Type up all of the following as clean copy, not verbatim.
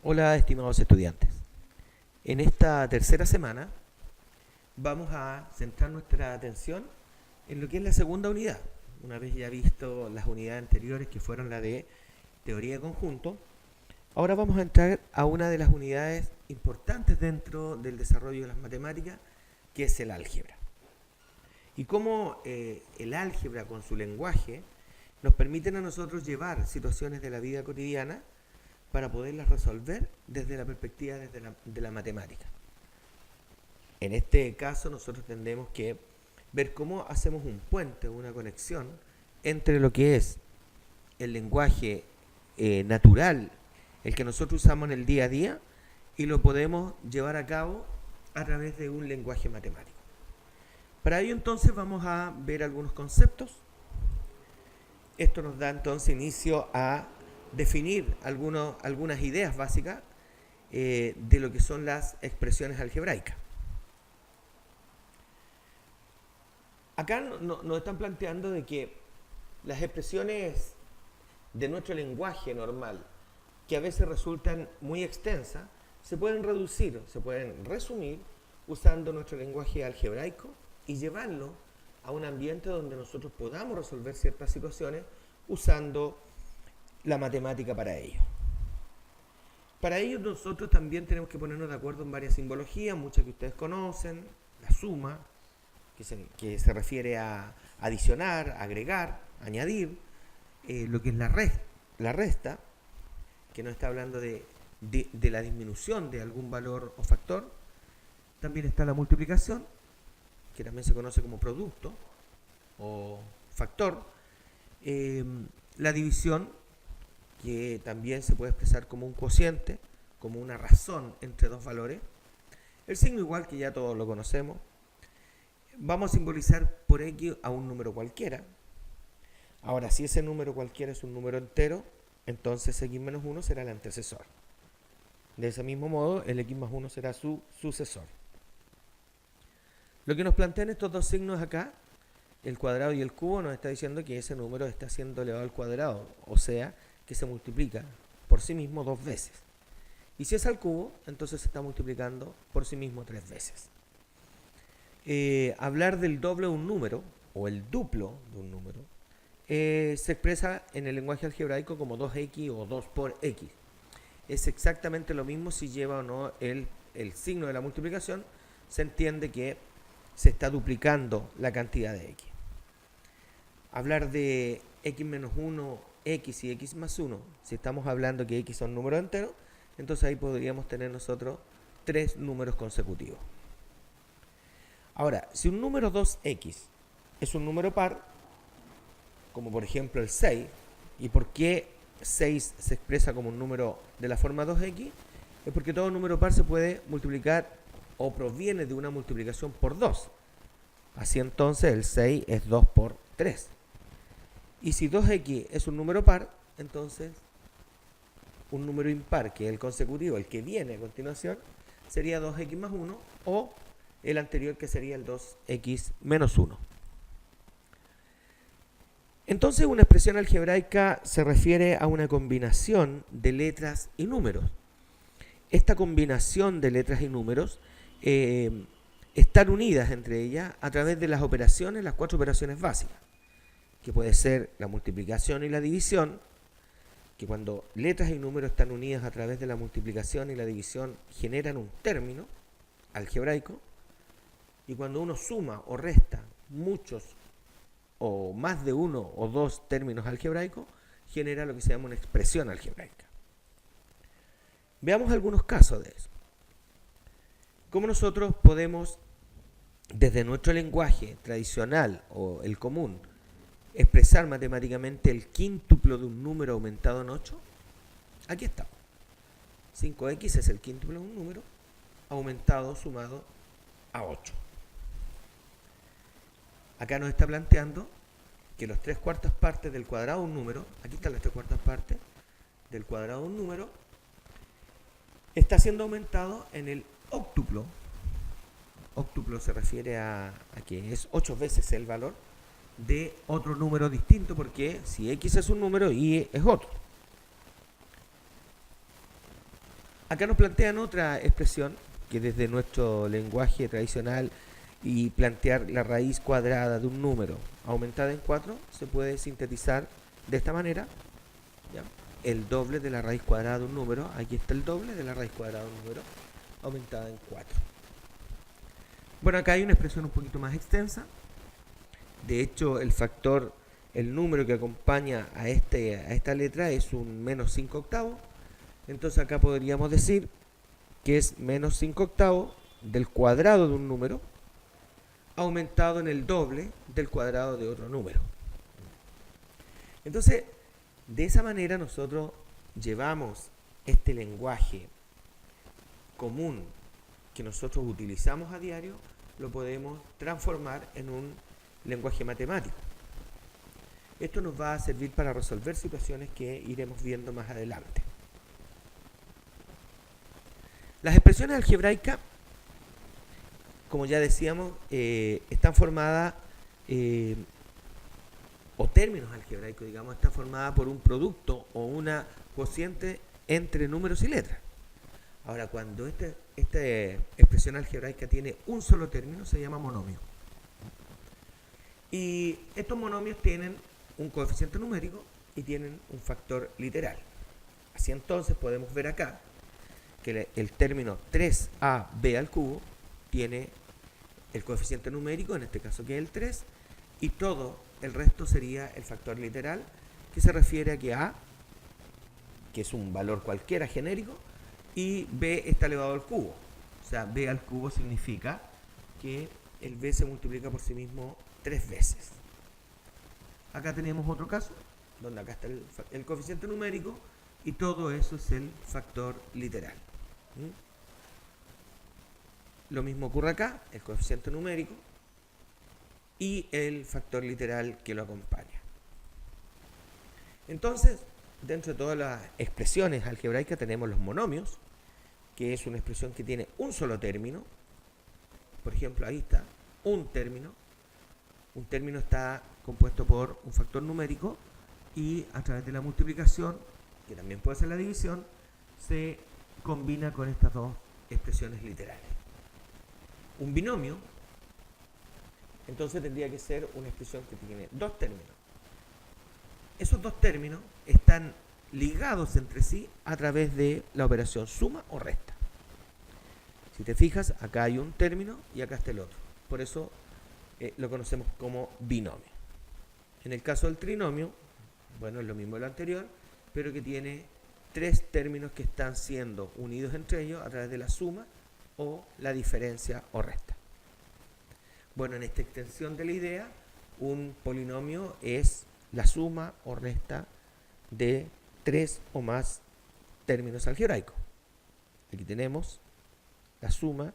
Hola, estimados estudiantes. En esta tercera semana vamos a centrar nuestra atención en lo que es la segunda unidad. Una vez ya visto las unidades anteriores que fueron la de teoría de conjunto, ahora vamos a entrar a una de las unidades importantes dentro del desarrollo de las matemáticas, que es el álgebra. Y cómo el álgebra con su lenguaje nos permiten a nosotros llevar situaciones de la vida cotidiana para poderlas resolver desde la perspectiva de la matemática. En este caso nosotros tendremos que ver cómo hacemos un puente, una conexión entre lo que es el lenguaje natural, el que nosotros usamos en el día a día, y lo podemos llevar a cabo a través de un lenguaje matemático. Para ello entonces vamos a ver algunos conceptos. Esto nos da entonces inicio a definir algunas ideas básicas de lo que son las expresiones algebraicas. Acá nos están planteando de que las expresiones de nuestro lenguaje normal, que a veces resultan muy extensas, se pueden reducir, se pueden resumir usando nuestro lenguaje algebraico y llevarlo a un ambiente donde nosotros podamos resolver ciertas situaciones usando la matemática para ello. Para ello nosotros también tenemos que ponernos de acuerdo en varias simbologías, muchas que ustedes conocen: la suma, que se refiere a adicionar, agregar, añadir, lo que es la resta, que nos está hablando de la disminución de algún valor o factor. También está la multiplicación, que también se conoce como producto o factor. La división, que también se puede expresar como un cociente, como una razón entre dos valores. El signo igual, que ya todos lo conocemos. Vamos a simbolizar por X a un número cualquiera. Ahora, si ese número cualquiera es un número entero, entonces X menos 1 será el antecesor. De ese mismo modo, el X más 1 será su sucesor. Lo que nos plantean estos dos signos acá, el cuadrado y el cubo, nos está diciendo que ese número está siendo elevado al cuadrado, o sea, que se multiplica por sí mismo 2 veces. Y si es al cubo, entonces se está multiplicando por sí mismo 3 veces. Hablar del doble de un número, o el duplo de un número, se expresa en el lenguaje algebraico como 2x o 2 por x. Es exactamente lo mismo si lleva o no el signo de la multiplicación. Se entiende que se está duplicando la cantidad de x. Hablar de x menos 1, x y x más 1, si estamos hablando que x son números enteros, entonces ahí podríamos tener nosotros 3 números consecutivos. Ahora, si un número 2x es un número par, como por ejemplo el 6, ¿y por qué 6 se expresa como un número de la forma 2x? Es porque todo número par se puede multiplicar o proviene de una multiplicación por 2. Así entonces el 6 es 2 por 3. Y si 2x es un número par, entonces un número impar, que es el consecutivo, el que viene a continuación, sería 2x más 1, o el anterior, que sería el 2x menos 1. Entonces una expresión algebraica se refiere a una combinación de letras y números. Esta combinación de letras y números están unidas entre ellas a través de las operaciones, las 4 operaciones básicas, que puede ser la multiplicación y la división, que cuando letras y números están unidas a través de la multiplicación y la división generan un término algebraico, y cuando uno suma o resta muchos o más de uno o dos términos algebraicos, genera lo que se llama una expresión algebraica. Veamos algunos casos de eso. ¿Cómo nosotros podemos, desde nuestro lenguaje tradicional o el común, expresar matemáticamente el quíntuplo de un número aumentado en 8? Aquí está. 5x es el quíntuplo de un número aumentado, sumado a 8. Acá nos está planteando que los 3/4 partes del cuadrado de un número, aquí están las 3/4 partes del cuadrado de un número, está siendo aumentado en el óctuplo. Óctuplo se refiere a que es 8 veces el valor de otro número distinto, porque si x es un número, y es otro. Acá nos plantean otra expresión que desde nuestro lenguaje tradicional y plantear la raíz cuadrada de un número aumentada en 4 se puede sintetizar de esta manera, ¿ya? El doble de la raíz cuadrada de un número, aquí está el doble de la raíz cuadrada de un número aumentada en 4. Bueno, acá hay una expresión un poquito más extensa. De hecho, el número que acompaña a esta letra es un menos 5 octavos. Entonces acá podríamos decir que es menos 5 octavos del cuadrado de un número aumentado en el doble del cuadrado de otro número. Entonces, de esa manera nosotros llevamos este lenguaje común que nosotros utilizamos a diario, lo podemos transformar en un lenguaje matemático. Esto nos va a servir para resolver situaciones que iremos viendo más adelante. Las expresiones algebraicas, como ya decíamos, están formadas, o términos algebraicos, digamos, están formadas por un producto o una cociente entre números y letras. Ahora, cuando esta expresión algebraica tiene un solo término, se llama monomio. Y estos monomios tienen un coeficiente numérico y tienen un factor literal. Así entonces podemos ver acá que el término 3ab al cubo tiene el coeficiente numérico, en este caso que es el 3, y todo el resto sería el factor literal, que se refiere a que a, que es un valor cualquiera genérico, y b está elevado al cubo. O sea, b al cubo significa que el b se multiplica por sí mismo 3 veces. Acá tenemos otro caso, donde acá está el coeficiente numérico, y todo eso es el factor literal. Lo mismo ocurre acá, el coeficiente numérico y el factor literal que lo acompaña. Entonces, dentro de todas las expresiones algebraicas tenemos los monomios, que es una expresión que tiene un solo término. Por ejemplo, ahí está, un término. Un término está compuesto por un factor numérico y a través de la multiplicación, que también puede ser la división, se combina con estas dos expresiones literales. Un binomio, entonces tendría que ser una expresión que tiene dos términos. Esos dos términos están ligados entre sí a través de la operación suma o resta. Si te fijas, acá hay un término y acá está el otro. Por eso lo conocemos como binomio. En el caso del trinomio, bueno, es lo mismo de lo anterior, pero que tiene tres términos que están siendo unidos entre ellos a través de la suma o la diferencia o resta. Bueno, en esta extensión de la idea, un polinomio es la suma o resta de tres o más términos algebraicos. Aquí tenemos la suma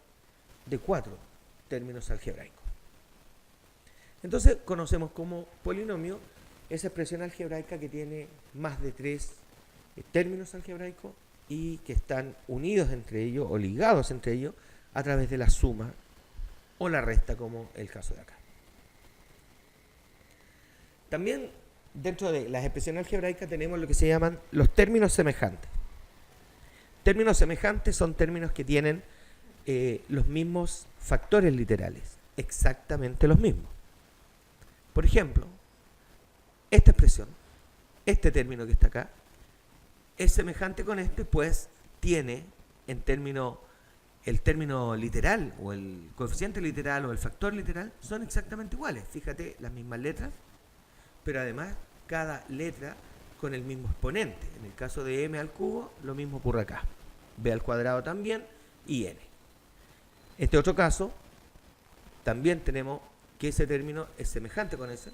de 4 términos algebraicos. Entonces conocemos como polinomio esa expresión algebraica que tiene más de 3 términos algebraicos y que están unidos entre ellos o ligados entre ellos a través de la suma o la resta, como el caso de acá. También dentro de las expresiones algebraicas tenemos lo que se llaman los términos semejantes. Términos semejantes son términos que tienen los mismos factores literales, exactamente los mismos. Por ejemplo, esta expresión, este término que está acá, es semejante con este, pues tiene el término literal o el coeficiente literal o el factor literal son exactamente iguales. Fíjate, las mismas letras, pero además cada letra con el mismo exponente. En el caso de m al cubo, lo mismo ocurre acá. B al cuadrado también y n. Este otro caso, también tenemos que ese término es semejante con ese.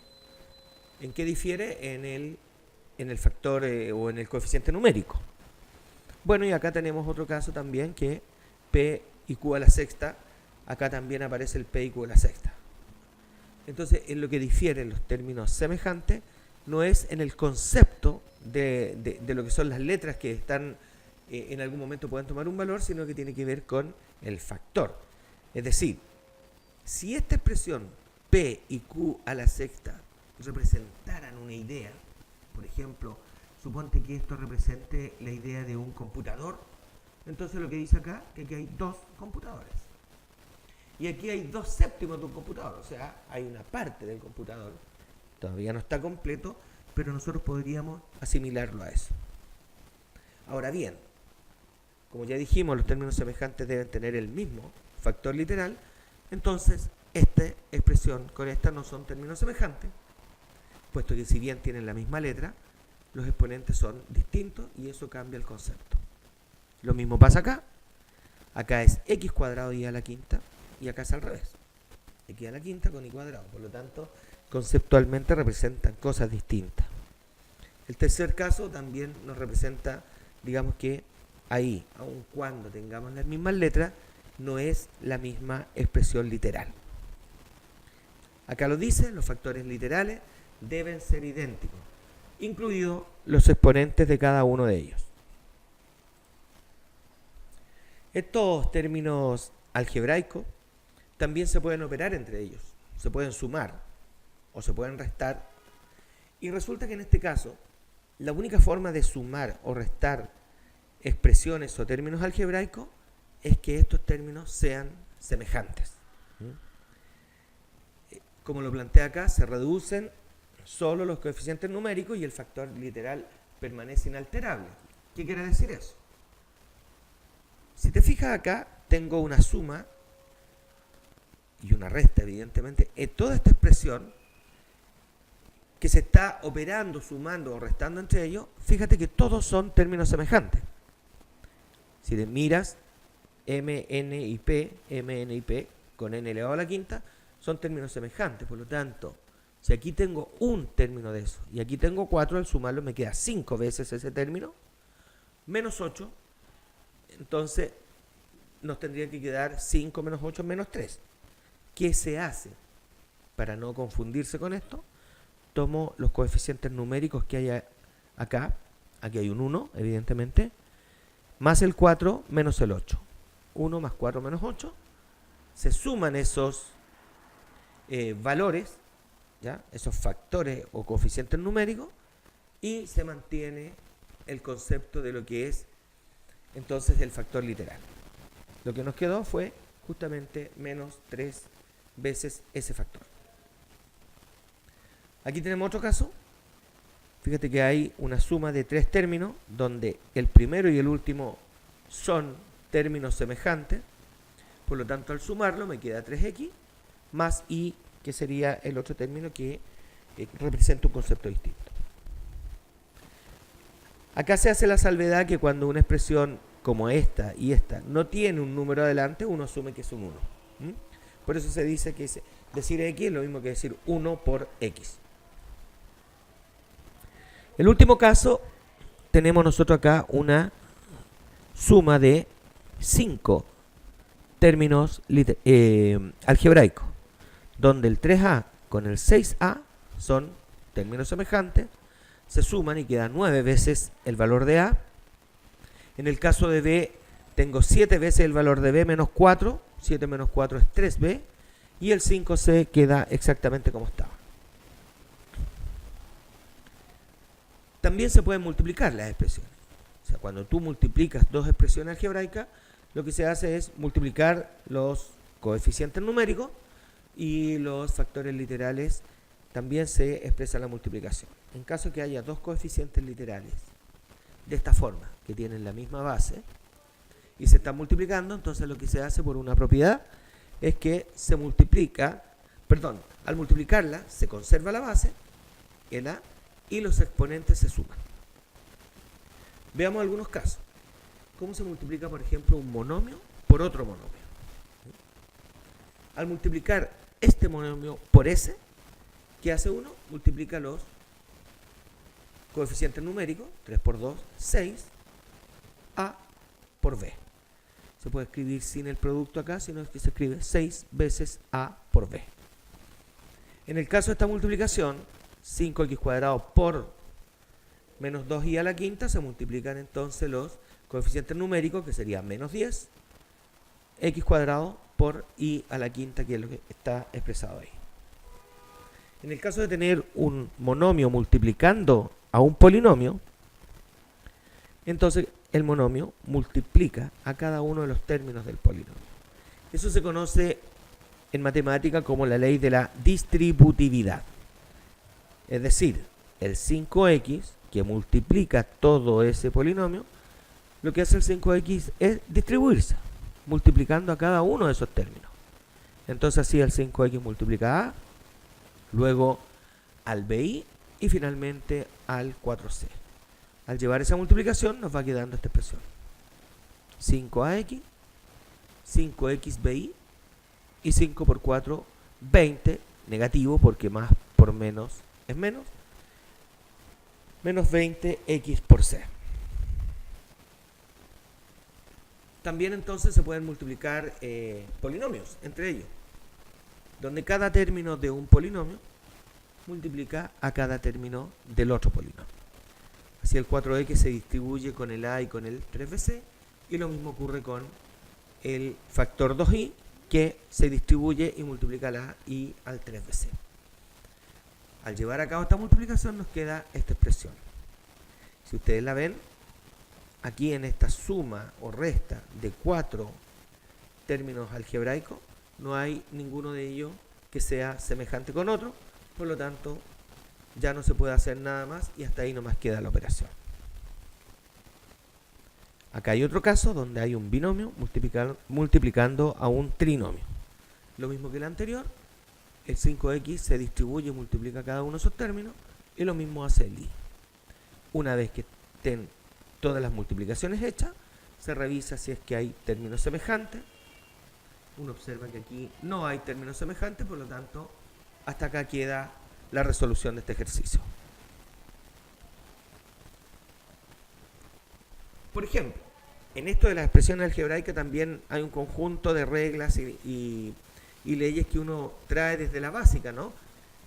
¿En qué difiere? En el factor o en el coeficiente numérico. Bueno, y acá tenemos otro caso también que p y q a la sexta, acá también aparece el p y q a la sexta. Entonces, en lo que difieren los términos semejantes no es en el concepto de lo que son las letras que están en algún momento pueden tomar un valor, sino que tiene que ver con el factor. Es decir, si esta expresión p y q a la sexta representaran una idea, por ejemplo, suponte que esto represente la idea de un computador Entonces lo que dice acá es que aquí hay 2 computadores. Y aquí hay 2/7 de un computador. O sea, hay una parte del computador. Todavía no está completo, pero nosotros podríamos asimilarlo a eso. Ahora bien, como ya dijimos, los términos semejantes deben tener el mismo factor literal. Entonces, esta expresión con esta no son términos semejantes, puesto que si bien tienen la misma letra, los exponentes son distintos y eso cambia el concepto. Lo mismo pasa acá. Acá es x cuadrado y a la quinta, y acá es al revés. X a la quinta con y cuadrado. Por lo tanto, conceptualmente representan cosas distintas. El tercer caso también nos representa, digamos que ahí, aun cuando tengamos las mismas letras, no es la misma expresión literal. Acá lo dice, los factores literales deben ser idénticos, incluidos los exponentes de cada uno de ellos. Estos términos algebraicos también se pueden operar entre ellos, se pueden sumar o se pueden restar, y resulta que en este caso la única forma de sumar o restar expresiones o términos algebraicos es que estos términos sean semejantes. Como lo plantea acá, se reducen solo los coeficientes numéricos y el factor literal permanece inalterable. ¿Qué quiere decir eso? Si te fijas acá, tengo una suma y una resta, evidentemente, en toda esta expresión que se está operando, sumando o restando entre ellos. Fíjate que todos son términos semejantes. Si te miras, m, n y p con n elevado a la quinta, son términos semejantes. Por lo tanto, si aquí tengo un término de eso y aquí tengo 4, al sumarlo me queda 5 veces ese término, menos 8, entonces nos tendría que quedar 5 menos 8 menos 3. ¿Qué se hace? Para no confundirse con esto, tomo los coeficientes numéricos que hay acá. Aquí hay un 1, evidentemente, más el 4 menos el 8. 1 más 4 menos 8. Se suman esos valores, ¿ya? Esos factores o coeficientes numéricos, y se mantiene el concepto de lo que es entonces el factor literal. Lo que nos quedó fue justamente menos 3 veces ese factor. Aquí tenemos otro caso. Fíjate que hay una suma de 3 términos donde el primero y el último son términos semejantes. Por lo tanto, al sumarlo me queda 3x más y, que sería el otro término que representa un concepto distinto. Acá se hace la salvedad que cuando una expresión como esta y esta no tiene un número adelante, uno asume que es un 1. Por eso se dice que decir x es lo mismo que decir 1 por x. El último caso, tenemos nosotros acá una suma de 5 términos algebraicos, donde el 3a con el 6a son términos semejantes, se suman y queda 9 veces el valor de a. En el caso de b, tengo 7 veces el valor de b menos 4, 7 menos 4 es 3b, y el 5c queda exactamente como estaba. También se pueden multiplicar las expresiones. O sea, cuando tú multiplicas dos expresiones algebraicas, lo que se hace es multiplicar los coeficientes numéricos y los factores literales. También se expresa la multiplicación. En caso que haya dos coeficientes literales de esta forma, que tienen la misma base y se están multiplicando, entonces lo que se hace por una propiedad es que se multiplica, al multiplicarla se conserva la base, el a, y los exponentes se suman. Veamos algunos casos. ¿Cómo se multiplica, por ejemplo, un monomio por otro monomio? Al multiplicar este monomio por ese, ¿qué hace uno? Multiplica los coeficientes numéricos, 3 por 2, 6, a por b. Se puede escribir sin el producto acá, sino que se escribe 6 veces a por b. En el caso de esta multiplicación, 5x cuadrado por menos 2y a la quinta, se multiplican entonces los coeficientes numéricos, que sería menos 10, x cuadrado por y a la quinta, que es lo que está expresado ahí. En el caso de tener un monomio multiplicando a un polinomio, entonces el monomio multiplica a cada uno de los términos del polinomio. Eso se conoce en matemática como la ley de la distributividad. Es decir, el 5x que multiplica todo ese polinomio, lo que hace el 5x es distribuirse, multiplicando a cada uno de esos términos. Entonces así el 5x multiplica a A, luego al BI y finalmente al 4C. Al llevar esa multiplicación nos va quedando esta expresión. 5AX, 5XBI y 5 por 4, 20, negativo porque más por menos es menos, menos 20x por C. También entonces se pueden multiplicar polinomios entre ellos, donde cada término de un polinomio multiplica a cada término del otro polinomio. Así el 4x se distribuye con el a y con el 3bc, y lo mismo ocurre con el factor 2i, que se distribuye y multiplica al a y al 3bc. Al llevar a cabo esta multiplicación nos queda esta expresión. Si ustedes la ven, aquí en esta suma o resta de 4 términos algebraicos, no hay ninguno de ellos que sea semejante con otro, por lo tanto ya no se puede hacer nada más y hasta ahí nomás queda la operación. Acá hay otro caso donde hay un binomio multiplicando a un trinomio. Lo mismo que el anterior, el 5x se distribuye y multiplica cada uno de esos términos, y lo mismo hace el i. Una vez que estén todas las multiplicaciones hechas, se revisa si es que hay términos semejantes. Uno observa que aquí no hay términos semejantes, por lo tanto, hasta acá queda la resolución de este ejercicio. Por ejemplo, en esto de las expresiones algebraicas también hay un conjunto de reglas y leyes que uno trae desde la básica, ¿no?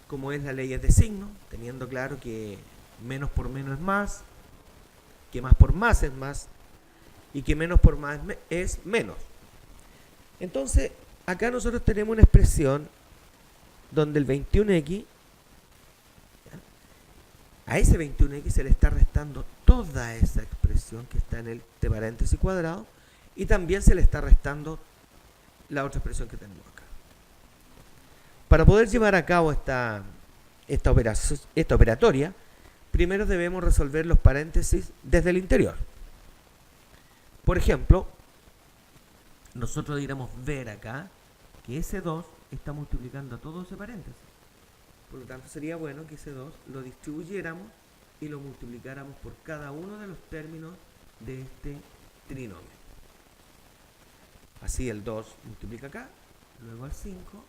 Como es las leyes de signo, teniendo claro que menos por menos es más, que más por más es más, y que menos por más es menos. Entonces, acá nosotros tenemos una expresión donde el 21x, a ese 21x se le está restando toda esa expresión que está en el entre paréntesis cuadrado, y también se le está restando la otra expresión que tenemos acá. Para poder llevar a cabo esta operatoria, primero debemos resolver los paréntesis desde el interior. Por ejemplo, nosotros deberíamos ver acá que ese 2 está multiplicando a todo ese paréntesis. Por lo tanto, sería bueno que ese 2 lo distribuyéramos y lo multiplicáramos por cada uno de los términos de este trinomio. Así el 2 multiplica acá, luego al 5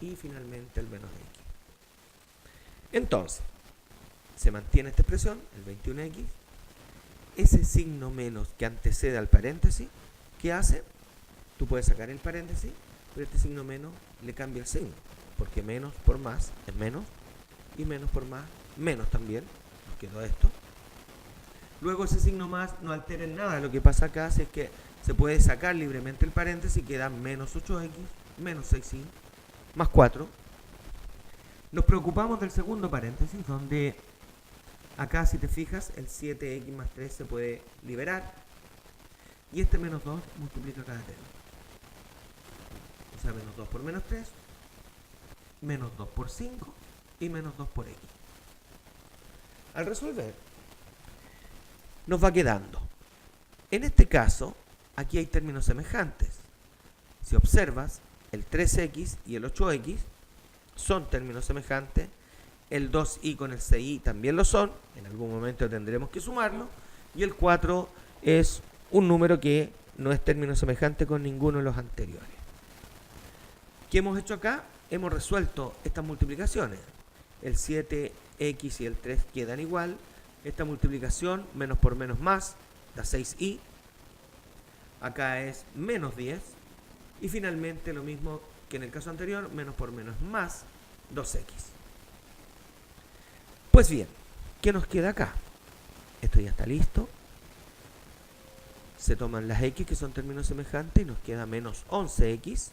y finalmente el menos de x. Entonces, se mantiene esta expresión, el 21x, ese signo menos que antecede al paréntesis, ¿qué hace? Tú puedes sacar el paréntesis, pero este signo menos le cambia el signo, porque menos por más es menos, y menos por más, menos también, nos quedó esto. Luego ese signo más no altera en nada, lo que pasa acá es que se puede sacar libremente el paréntesis y queda menos 8x, menos 6y, más 4. Nos preocupamos del segundo paréntesis, donde acá, si te fijas, el 7x más 3 se puede liberar, y este menos 2 multiplica cada término. O sea, menos 2 por menos 3, menos 2 por 5 y menos 2 por x. Al resolver, nos va quedando. En este caso, aquí hay términos semejantes. Si observas, el 3x y el 8x son términos semejantes. El 2i con el 6i también lo son. En algún momento tendremos que sumarlo. Y el 4 es un número que no es término semejante con ninguno de los anteriores. ¿Qué hemos hecho acá? Hemos resuelto estas multiplicaciones. El 7x y el 3 quedan igual. Esta multiplicación, menos por menos más, da 6i. Acá es menos 10. Y finalmente lo mismo que en el caso anterior, menos por menos más, 2x. Pues bien, ¿qué nos queda acá? Esto ya está listo. Se toman las x, que son términos semejantes, y nos queda menos 11x.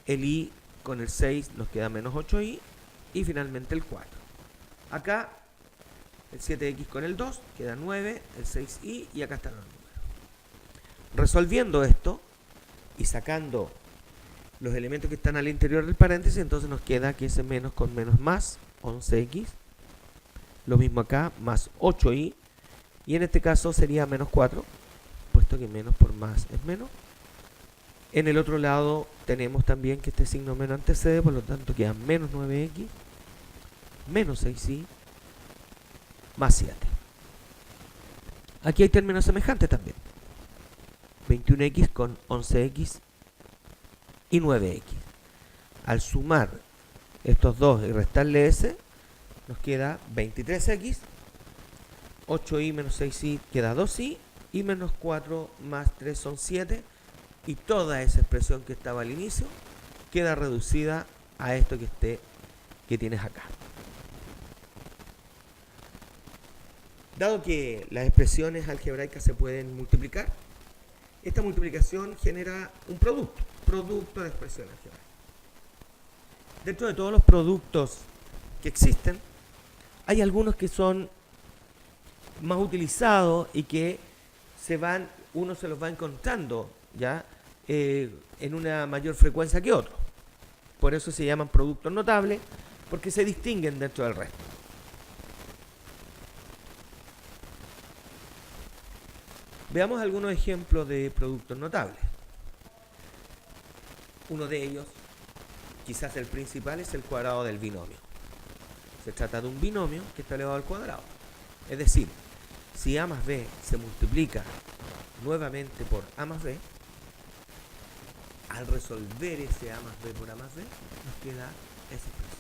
El i con el 6 nos queda menos 8i. Y finalmente el 4. Acá el 7x con el 2, queda 9, el 6y y acá están los números. Resolviendo esto y sacando los elementos que están al interior del paréntesis, entonces nos queda que ese menos con menos más, 11x. Lo mismo acá, más 8y. Y en este caso sería menos 4, puesto que menos por más es menos. En el otro lado tenemos también que este signo menos antecede, por lo tanto queda menos 9x, menos 6y, más 7. Aquí hay términos semejantes también. 21x con 11x y 9x. Al sumar estos dos y restarle s, nos queda 23x, 8y menos 6y queda 2y, y menos 4 más 3 son 7, y toda esa expresión que estaba al inicio queda reducida a esto que tienes acá. Dado que las expresiones algebraicas se pueden multiplicar, esta multiplicación genera un producto de expresión algebraica. Dentro de todos los productos que existen, hay algunos que son más utilizados y que uno se los va encontrando ya en una mayor frecuencia que otros. Por eso se llaman productos notables, porque se distinguen dentro del resto. Veamos algunos ejemplos de productos notables. Uno de ellos, quizás el principal, es el cuadrado del binomio. Se trata de un binomio que está elevado al cuadrado. Es decir, si a más b se multiplica nuevamente por a más b, al resolver ese a más b por a más b, nos queda esa expresión,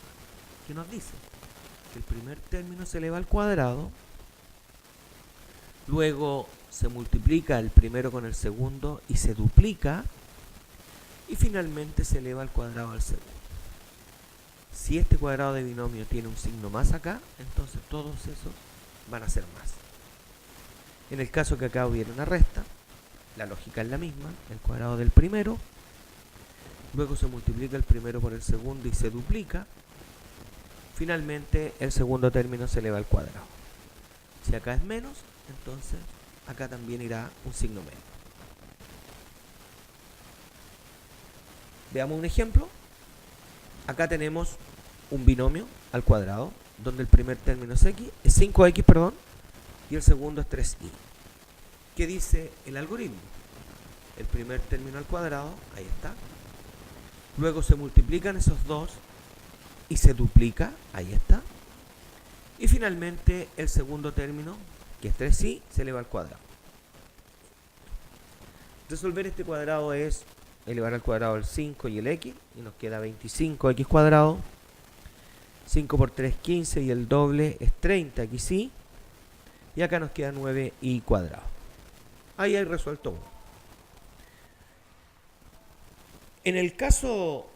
que nos dice que el primer término se eleva al cuadrado, luego se multiplica el primero con el segundo y se duplica, y finalmente se eleva al cuadrado al segundo. Si este cuadrado de binomio tiene un signo más acá, entonces todos esos van a ser más. En el caso que acá hubiera una resta, la lógica es la misma, el cuadrado del primero, luego se multiplica el primero por el segundo y se duplica, finalmente el segundo término se eleva al cuadrado. Si acá es menos, entonces acá también irá un signo menos. Veamos un ejemplo. Acá tenemos un binomio al cuadrado, donde el primer término es 5x, perdón, y el segundo es 3y. ¿Qué dice el algoritmo? El primer término al cuadrado, ahí está. Luego se multiplican esos dos y se duplica, ahí está. Y finalmente el segundo término, que es 3y, se eleva al cuadrado. Resolver este cuadrado es elevar al cuadrado el 5 y el x, y nos queda 25x cuadrado. 5 por 3, 15, y el doble es 30xy. Y acá nos queda 9y cuadrado. Ahí hay resuelto uno. En el caso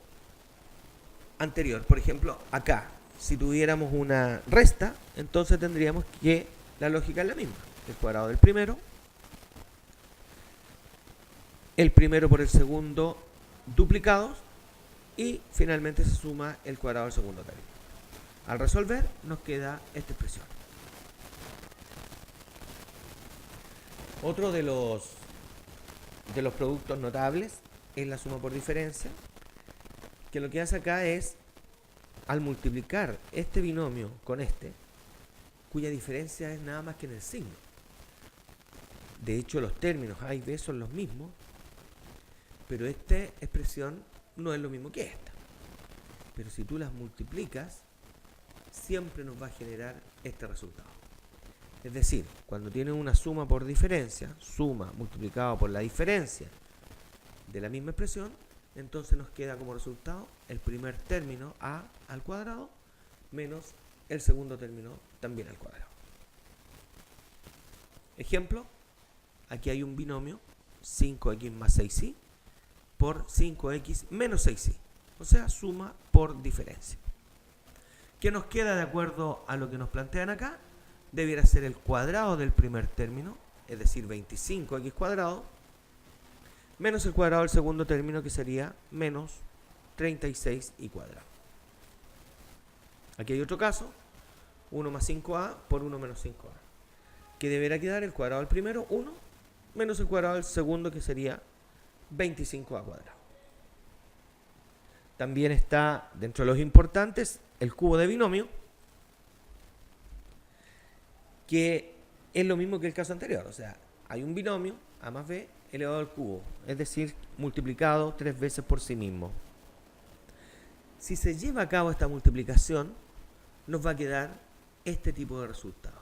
anterior, por ejemplo, acá, si tuviéramos una resta, entonces tendríamos que la lógica es la misma. El cuadrado del primero, el primero por el segundo duplicados, y finalmente se suma el cuadrado del segundo término. Al resolver nos queda esta expresión. Otro de los productos notables es la suma por diferencia, que lo que hace acá es, al multiplicar este binomio con este, cuya diferencia es nada más que en el signo. De hecho, los términos a y b son los mismos, pero esta expresión no es lo mismo que esta. Pero si tú las multiplicas, siempre nos va a generar este resultado. Es decir, cuando tienes una suma por diferencia, suma multiplicado por la diferencia de la misma expresión, entonces nos queda como resultado el primer término a al cuadrado menos el segundo término también al cuadrado. Ejemplo, aquí hay un binomio 5x más 6y por 5x menos 6y, o sea, suma por diferencia. ¿Qué nos queda de acuerdo a lo que nos plantean acá? Debiera ser el cuadrado del primer término, es decir, 25x cuadrado, menos el cuadrado del segundo término, que sería menos 36y cuadrado. Aquí hay otro caso, 1 más 5a por 1 menos 5a. Que deberá quedar el cuadrado del primero, 1, menos el cuadrado del segundo, que sería 25a cuadrado. También está, dentro de los importantes, el cubo de binomio, que es lo mismo que el caso anterior. O sea, hay un binomio, a más b, elevado al cubo, es decir, multiplicado 3 veces por sí mismo. Si se lleva a cabo esta multiplicación, nos va a quedar este tipo de resultado.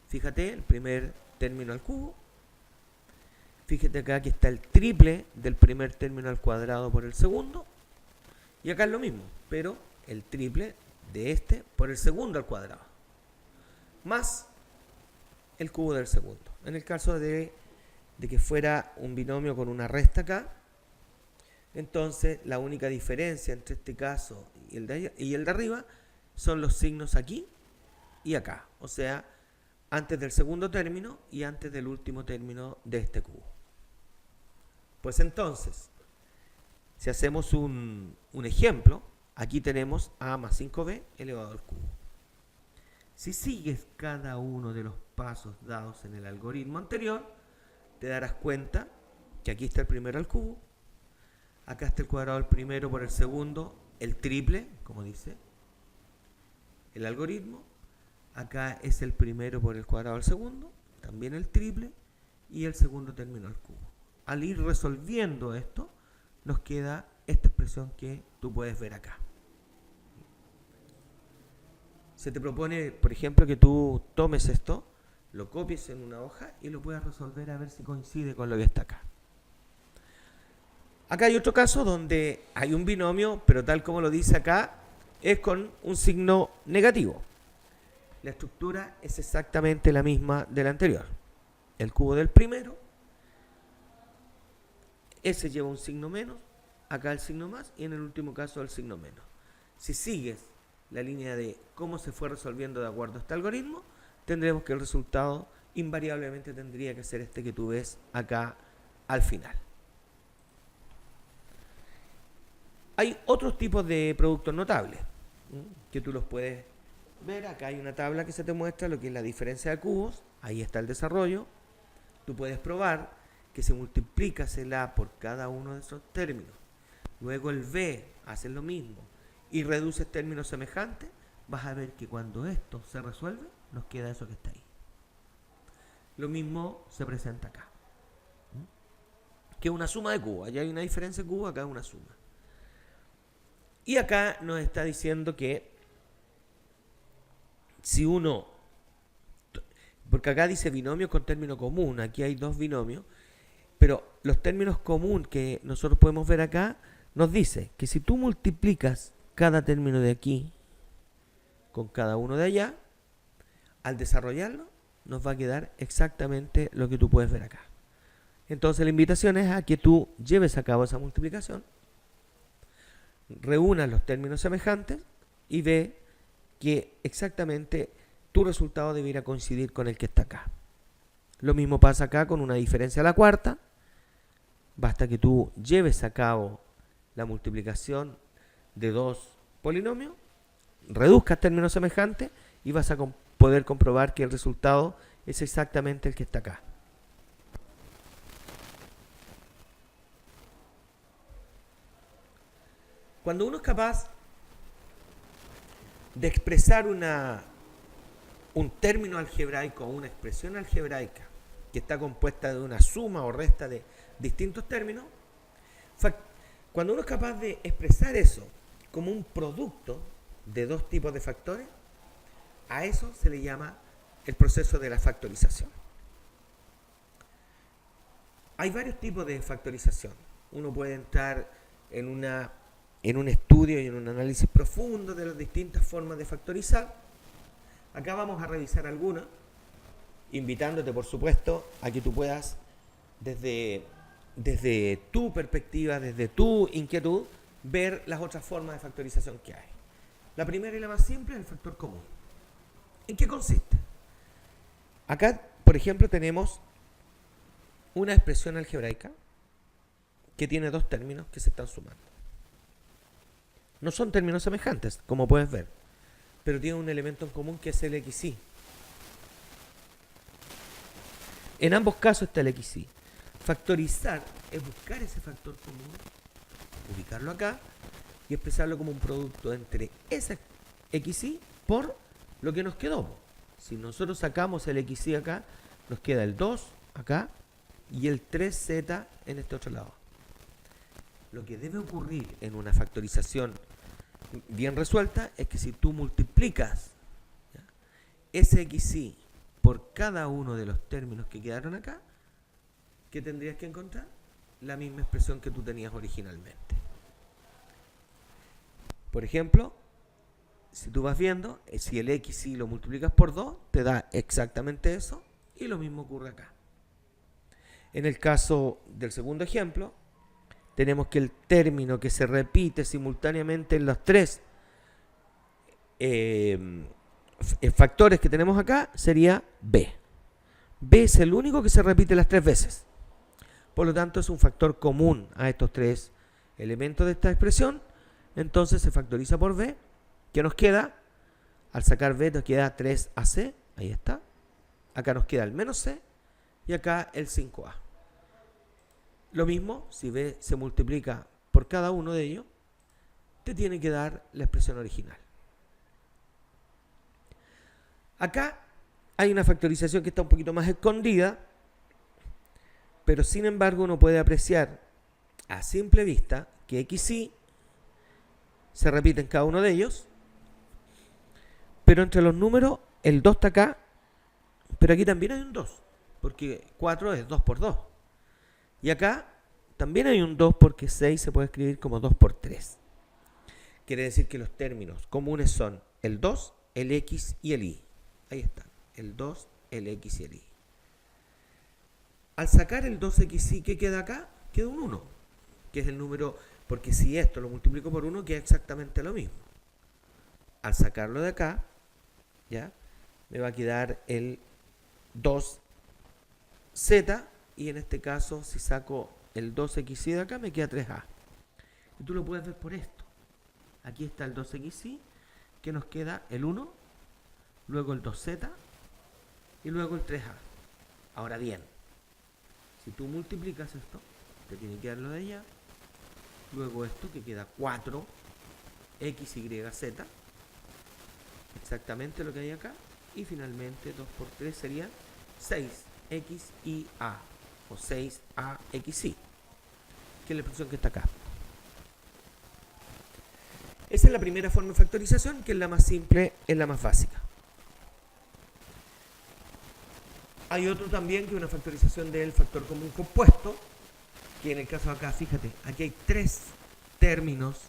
Fíjate, el primer término al cubo. Fíjate acá que está el triple del primer término al cuadrado por el segundo. Y acá es lo mismo, pero el triple de este por el segundo al cuadrado. Más el cubo del segundo. En el caso de que fuera un binomio con una resta acá, entonces la única diferencia entre este caso y el de arriba son los signos aquí y acá. O sea, antes del segundo término y antes del último término de este cubo. Pues entonces, si hacemos un ejemplo, aquí tenemos a más 5b elevado al cubo. Si sigues cada uno de los pasos dados en el algoritmo anterior, te darás cuenta que aquí está el primero al cubo, acá está el cuadrado del primero por el segundo, el triple, como dice el algoritmo, acá es el primero por el cuadrado del segundo, también el triple, y el segundo término al cubo. Al ir resolviendo esto, nos queda esta expresión que tú puedes ver acá. Se te propone, por ejemplo, que tú tomes esto, lo copies en una hoja y lo puedas resolver a ver si coincide con lo que está acá. Acá hay otro caso donde hay un binomio, pero tal como lo dice acá, es con un signo negativo. La estructura es exactamente la misma de la anterior. El cubo del primero, ese lleva un signo menos, acá el signo más y en el último caso el signo menos. Si sigues la línea de cómo se fue resolviendo de acuerdo a este algoritmo, tendremos que el resultado invariablemente tendría que ser este que tú ves acá al final. Hay otros tipos de productos notables que tú los puedes ver. Acá hay una tabla que se te muestra lo que es la diferencia de cubos. Ahí está el desarrollo. Tú puedes probar que si multiplicas el A por cada uno de esos términos, luego el B hace lo mismo y reduces términos semejantes, vas a ver que cuando esto se resuelve, nos queda eso que está ahí. Lo mismo se presenta acá, que es una suma de cubos. Allá hay una diferencia de cubos, acá es una suma. Y acá nos está diciendo que si uno, porque acá dice binomio con término común, aquí hay dos binomios, pero los términos común que nosotros podemos ver acá nos dice que si tú multiplicas cada término de aquí con cada uno de allá, al desarrollarlo nos va a quedar exactamente lo que tú puedes ver acá. Entonces la invitación es a que tú lleves a cabo esa multiplicación, reúnas los términos semejantes y ve que exactamente tu resultado debiera coincidir con el que está acá. Lo mismo pasa acá con una diferencia a la cuarta. Basta que tú lleves a cabo la multiplicación de dos polinomios, reduzcas términos semejantes y vas a poder comprobar que el resultado es exactamente el que está acá. Cuando uno es capaz de expresar un término algebraico o una expresión algebraica que está compuesta de una suma o resta de distintos términos, cuando uno es capaz de expresar eso como un producto de dos tipos de factores, a eso se le llama el proceso de la factorización. Hay varios tipos de factorización. Uno puede entrar en un estudio y en un análisis profundo de las distintas formas de factorizar. Acá vamos a revisar algunas, invitándote, por supuesto, a que tú puedas, desde tu perspectiva, desde tu inquietud, ver las otras formas de factorización que hay. La primera y la más simple es el factor común. ¿En qué consiste? Acá, por ejemplo, tenemos una expresión algebraica que tiene dos términos que se están sumando. No son términos semejantes, como puedes ver. pero tiene un elemento en común que es el XY. En ambos casos está el XY. Factorizar es buscar ese factor común, ubicarlo acá y expresarlo como un producto entre ese XY por lo que nos quedó. Si nosotros sacamos el XY acá, nos queda el 2 acá y el 3Z en este otro lado. Lo que debe ocurrir en una factorización bien resuelta es que si tú multiplicas, ¿ya?, ese XY por cada uno de los términos que quedaron acá, ¿qué tendrías que encontrar? La misma expresión que tú tenías originalmente. Por ejemplo, si tú vas viendo, si el XY lo multiplicas por 2, te da exactamente eso, y lo mismo ocurre acá. En el caso del segundo ejemplo, tenemos que el término que se repite simultáneamente en los tres factores que tenemos acá sería B. B es el único que se repite las 3 veces. Por lo tanto, es un factor común a estos 3 elementos de esta expresión. Entonces se factoriza por B. ¿Qué nos queda? Al sacar B nos queda 3AC. Ahí está. Acá nos queda el menos C. Y acá el 5A. Lo mismo, si B se multiplica por cada uno de ellos, te tiene que dar la expresión original. Acá hay una factorización que está un poquito más escondida, pero sin embargo uno puede apreciar a simple vista que XY se repite en cada uno de ellos, pero entre los números el 2 está acá, pero aquí también hay un 2, porque 4 es 2 por 2. Y acá también hay un 2 porque 6 se puede escribir como 2 por 3. Quiere decir que los términos comunes son el 2, el X y el Y. Ahí están, el 2, el X y el Y. Al sacar el 2XY, ¿qué queda acá? Queda un 1, que es el número, porque si esto lo multiplico por 1, queda exactamente lo mismo. Al sacarlo de acá, ¿ya?, me va a quedar el 2Z, y en este caso, si saco el 2XY de acá, me queda 3A. Y tú lo puedes ver por esto. Aquí está el 2XY, que nos queda el 1, luego el 2Z, y luego el 3A. Ahora bien, si tú multiplicas esto, te tiene que dar lo de allá, luego esto que queda 4XYZ, exactamente lo que hay acá, y finalmente 2 por 3 sería 6XYA, o 6AXY, que es la expresión que está acá. Esa es la primera forma de factorización, que es la más simple, es la más básica. Hay otro también que es una factorización del factor común compuesto, que en el caso de acá, fíjate, aquí hay 3 términos,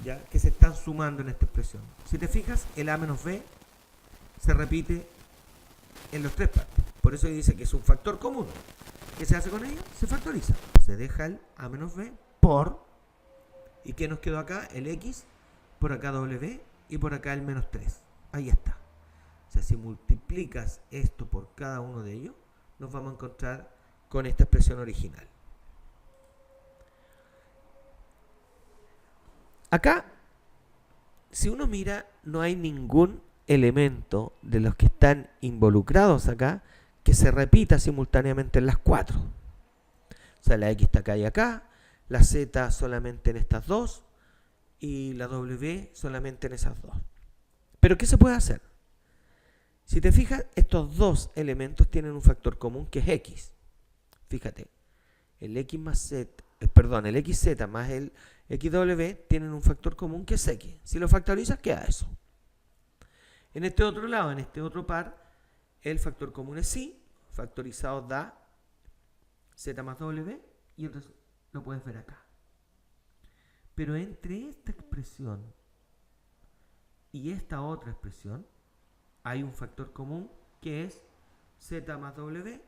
¿ya?, que se están sumando en esta expresión. Si te fijas, el A menos B se repite en los 3 partes. Por eso dice que es un factor común. ¿Qué se hace con ello? Se factoriza. Se deja el A menos B por, ¿y qué nos quedó acá? El X, por acá W y por acá el menos 3. Ahí está. O sea, si multiplicas esto por cada uno de ellos, nos vamos a encontrar con esta expresión original. Acá, si uno mira, no hay ningún elemento de los que están involucrados acá que se repita simultáneamente en las 4. O sea, la X está acá y acá, la Z solamente en estas 2 y la W solamente en esas 2. ¿Pero qué se puede hacer? Si te fijas, estos 2 elementos tienen un factor común que es X. Fíjate, el X más Z, el XZ más el XW tienen un factor común que es X. Si lo factorizas, queda eso. En este otro lado, en este otro par, el factor común es Y, factorizado da Z más W, y entonces lo puedes ver acá. Pero entre esta expresión y esta otra expresión, hay un factor común que es Z más W,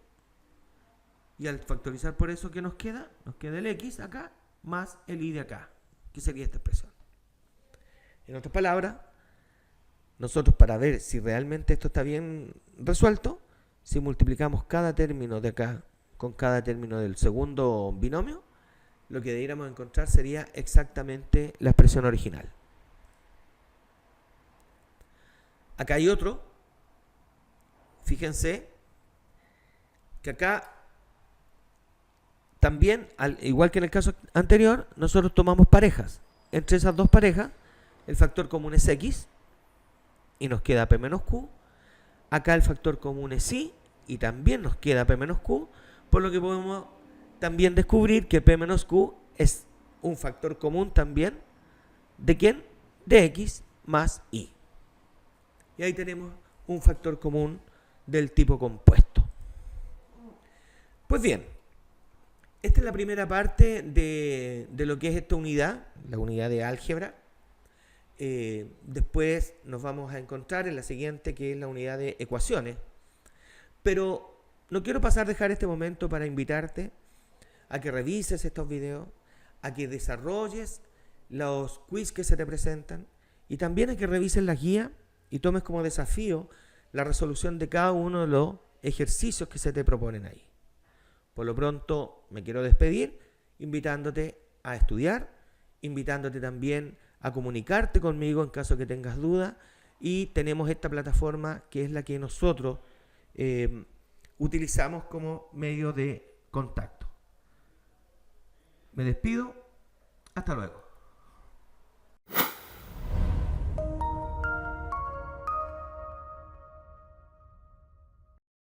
y al factorizar por eso, ¿qué nos queda? Nos queda el X acá más el Y de acá, que sería esta expresión. En otras palabras, nosotros, para ver si realmente esto está bien resuelto, si multiplicamos cada término de acá con cada término del segundo binomio, lo que deberíamos encontrar sería exactamente la expresión original. Acá hay otro. Fíjense que acá también, igual que en el caso anterior, nosotros tomamos parejas. Entre esas dos parejas, el factor común es X y nos queda P menos Q. Acá el factor común es Y y también nos queda P menos Q, por lo que podemos también descubrir que P menos Q es un factor común también. ¿De quién? De X más Y. Y ahí tenemos un factor común del tipo compuesto. Pues bien, esta es la primera parte de lo que es esta unidad, la unidad de álgebra. Después nos vamos a encontrar en la siguiente, que es la unidad de ecuaciones. Pero no quiero dejar este momento para invitarte a que revises estos videos, a que desarrolles los quiz que se te presentan y también a que revises la guía y tomes como desafío la resolución de cada uno de los ejercicios que se te proponen ahí. Por lo pronto me quiero despedir invitándote a estudiar, invitándote también a comunicarte conmigo en caso que tengas dudas, y tenemos esta plataforma que es la que nosotros utilizamos como medio de contacto. Me despido, hasta luego.